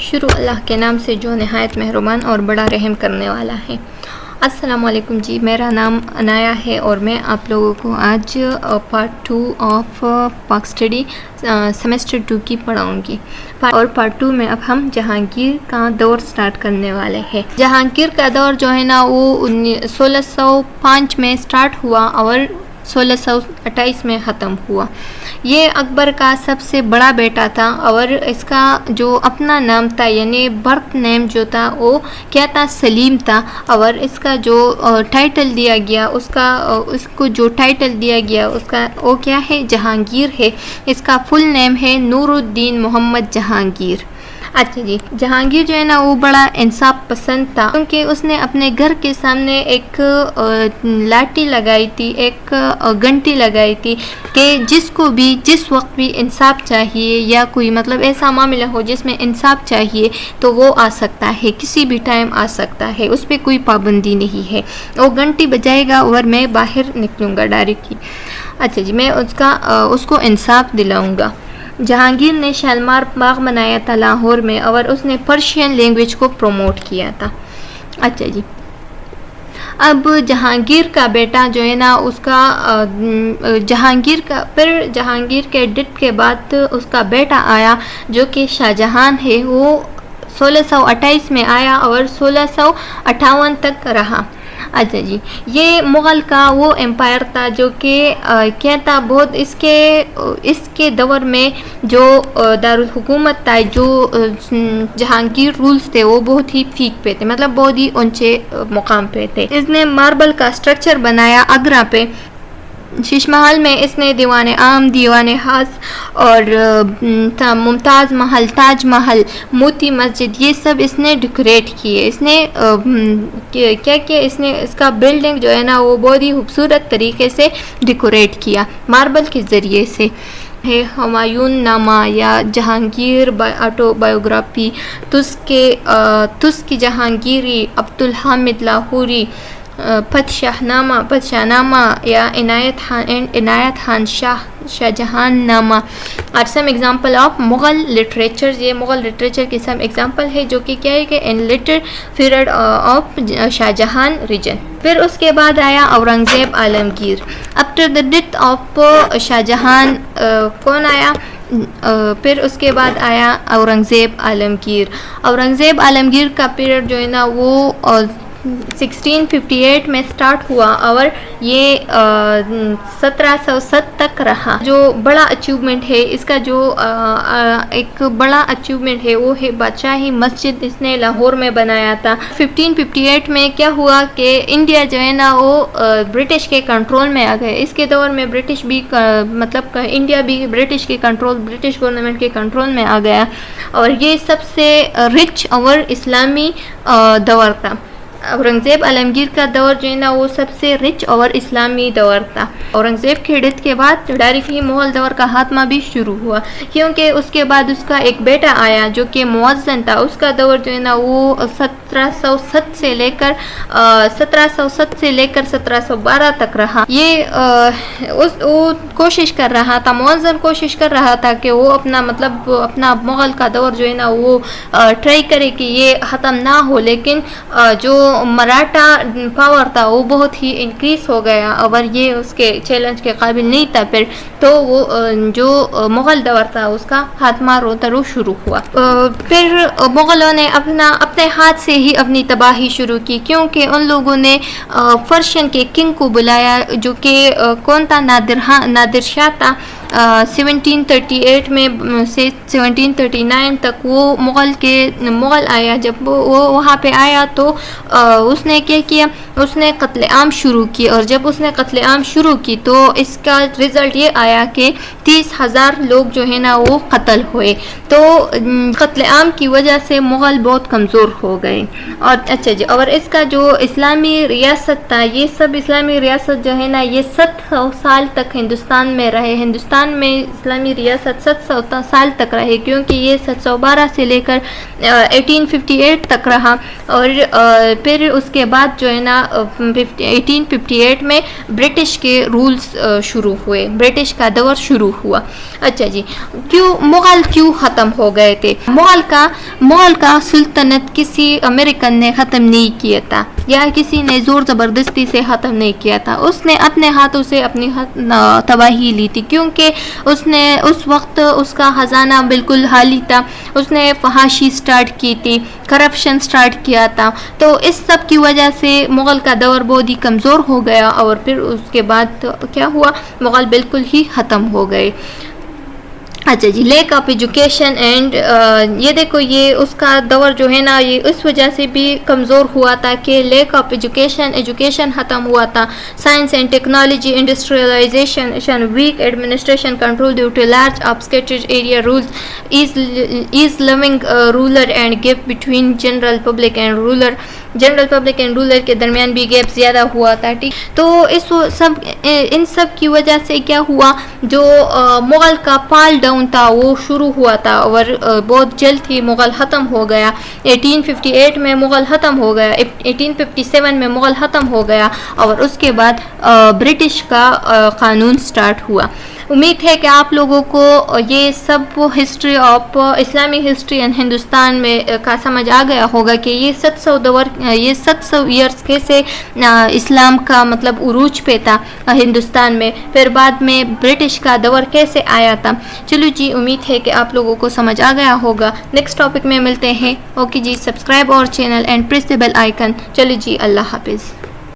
شروع اللہ کے نام سے جو نہایت مہربان اور بڑا رحم کرنے والا ہے۔ السلام علیکم جی، میرا نام عنایا ہے اور میں آپ لوگوں کو آج پارٹ 2 آف پاک اسٹڈی سیمسٹر 2 کی پڑھاؤں گی، اور پارٹ 2 میں اب ہم جہانگیر کا دور سٹارٹ کرنے والے ہیں۔ جہانگیر کا دور جو ہے نا وہ 1605 میں سٹارٹ ہوا اور 1628 میں ختم ہوا۔ یہ اکبر کا سب سے بڑا بیٹا تھا اور اس کا جو اپنا نام تھا یعنی برتھ نیم جو تھا وہ کیا تھا، سلیم تھا، اور اس کا جو ٹائٹل دیا گیا اس کو جو ٹائٹل دیا گیا اس کا وہ کیا ہے، جہانگیر ہے۔ اس کا فل نیم ہے نور الدین محمد جہانگیر۔ اچھا جی، جہانگیر جو ہے نا وہ بڑا انصاف پسند تھا، کیونکہ اس نے اپنے گھر کے سامنے ایک لاٹھی لگائی تھی، ایک گھنٹی لگائی تھی کہ جس کو بھی جس وقت بھی انصاف چاہیے یا کوئی مطلب ایسا معاملہ ہو جس میں انصاف چاہیے تو وہ آ سکتا ہے، کسی بھی ٹائم آ سکتا ہے، اس پہ کوئی پابندی نہیں ہے۔ وہ گھنٹی بجائے گا اور میں باہر نکلوں گا ڈائریکٹلی۔ اچھا جی، میں اس کو انصاف دلاؤں گا۔ جہانگیر نے شالمار باغ بنایا تھا لاہور میں، اور اس نے پرشین لینگویج کو پروموٹ کیا تھا۔ اچھا جی، اب جہانگیر کا بیٹا جو ہے نا اس کا جہانگیر کے ڈیتھ کے بعد اس کا بیٹا آیا جو کہ شاہ جہان ہے، وہ 1628 میں آیا اور 1658 تک رہا۔ اچھا جی، یہ مغل کا وہ امپائر تھا جو کہ کیا تھا، بہت اس کے دور میں جو دارالحکومت تھا، جو جہانگیر رولز تھے وہ بہت ہی پیک پہ تھے، مطلب بہت ہی اونچے مقام پہ تھے۔ اس نے ماربل کا سٹرکچر بنایا آگرہ پہ، شیش محل میں اس نے دیوان عام، دیوان خاص اور ممتاز محل، تاج محل، موتی مسجد، یہ سب اس نے ڈیکوریٹ کیے۔ اس نے کیا کیا، اس نے اس کا بلڈنگ جو ہے نا وہ بہت ہی خوبصورت طریقے سے ڈیکوریٹ کیا ماربل کے ذریعے سے۔ ہمایون نامہ یا جہانگیر آٹو بایوگرافی، تس کی جہانگیری، عبدالحامد لاہوری، شاہ نامہ یا عنایت خان شاہ جہان نامہ اور some example of Mughal literature. یہ مغل لٹریچر کی سم ایگزامپل ہے جو کہ کیا ہے کہ ان later period of Shah Jahan region. پھر اس کے بعد آیا اورنگزیب عالمگیر۔ After the death of Shah Jahan کون آیا؟ پھر اس کے بعد آیا اورنگزیب عالمگیر۔ اورنگزیب عالمگیر کا پیریڈ جو ہے نا وہ 1658 میں سٹارٹ ہوا اور یہ 1707 تک رہا۔ جو بڑا اچیومنٹ ہے اس کا، جو ایک بڑا اچیومنٹ ہے وہ ہے بادشاہی مسجد، اس نے لاہور میں بنایا تھا۔ 1558 میں کیا ہوا کہ انڈیا جو ہے نا وہ برٹش کے کنٹرول میں آ گئے۔ اس کے دور میں برٹش بھی مطلب انڈیا بھی برٹش گورنمنٹ کے کنٹرول میں آ گیا، اور یہ سب سے رچ اور اسلامی دور تھا۔ اورنگزیب عالمگیر کا دور جو ہے نا وہ سب سے رچ اور اسلامی دور تھا۔ اورنگزیب کے ڈیتھ کے بعد ڈائریکٹ ہی مغل دور کا خاتمہ بھی شروع ہوا، کیونکہ اس کے بعد اس کا ایک بیٹا آیا جو کہ موزن تھا۔ اس کا دور جو ہے نا وہ 1707 سے لے کر 1712 تک رہا۔ وہ کوشش کر رہا تھا، موزن کوشش کر رہا تھا کہ وہ اپنا مغل کا دور جو ہے نا وہ ٹرائی کرے کہ یہ ختم نہ ہو، لیکن جو مراٹھا پاور تھا وہ بہت ہی انکریز ہو گیا اور یہ اس کے چیلنج کے قابل نہیں تھا۔ پھر تو وہ جو مغل دور تھا اس کا خاتمہ روتا رو شروع ہوا۔ پھر مغلوں نے اپنے ہاتھ سے ہی اپنی تباہی شروع کی، کیونکہ ان لوگوں نے پرشین کے کنگ کو بلایا جو کہ کون تھا، نادر شاہ تھا۔ 1738 میں سے 1739 تک وہ مغل آیا۔ جب وہ وہاں پہ آیا تو اس نے کیا کیا، اس نے قتل عام شروع کی، اور جب اس نے قتل عام شروع کی تو اس کا رزلٹ یہ آیا کہ 30,000 لوگ جو ہے نا وہ قتل ہوئے۔ تو قتل عام کی وجہ سے مغل بہت کمزور ہو گئے۔ اور اچھا جی، اور اس کا جو اسلامی ریاست تھا، یہ سب اسلامی ریاست جو ہے نا یہ 700 سال تک ہندوستان میں رہے۔ ہندوستان ہندوستان میں اسلامی ریاست 700 سال تک رہے، کیونکہ یہ 712 سے لے کر 1858 تک رہا، اور پھر اس کے بعد جو ہے نا 1858 میں برٹش کے رولز شروع ہوئے، برٹش کا دور شروع ہوا۔ اچھا جی، مغل کیوں ختم ہو گئے تھے؟ مغل کا سلطنت کسی امریکن نے ختم نہیں کیا تھا، یا کسی نے زور زبردستی سے ختم نہیں کیا تھا، اس نے اپنے ہاتھوں سے اپنی تباہی لی تھی، کیونکہ اس نے اس وقت اس کا خزانہ بالکل خالی تھا، اس نے فحاشی سٹارٹ کی تھی، کرپشن سٹارٹ کیا تھا، تو اس سب کی وجہ سے مغل کا دور بہت ہی کمزور ہو گیا، اور پھر اس کے بعد کیا ہوا، مغل بالکل ہی ختم ہو گئے۔ اچھا جی، لیک آف ایجوکیشن اینڈ یہ دیکھو، یہ اس کا دور جو ہے نا یہ اس وجہ سے بھی کمزور ہوا تھا کہ لیک آف ایجوکیشن ختم ہوا تھا، science and technology, industrialisation, weak administration control due to large obscured area rules, as living ruler and gap between general public and ruler کے درمیان بھی گیپ زیادہ ہوا تھا، ٹھیک۔ تو ان سب کی وجہ سے کیا ہوا، جو مغل کا فال ڈاؤن تھا وہ شروع ہوا تھا، اور بہت جلد ہی مغل ختم ہو گیا۔ 1858 میں مغل ختم ہو گیا، 1857 میں مغل ختم ہو گیا، اور اس کے بعد برٹش کا قانون سٹارٹ ہوا۔ امید ہے کہ آپ لوگوں کو یہ سب ہسٹری آف اسلامی ہسٹری اینڈ ہندوستان میں کا سمجھ آ گیا ہوگا کہ یہ 700 ایئرس کیسے اسلام کا مطلب عروج پہ تھا ہندوستان میں، پھر بعد میں برٹش کا دور کیسے آیا تھا۔ چلو جی، امید ہے کہ آپ لوگوں کو سمجھ آ گیا ہوگا۔ نیکسٹ ٹاپک میں ملتے ہیں۔ اوکے جی، سبسکرائب اور channel and press the bell icon. چلو جی، اللہ حافظ۔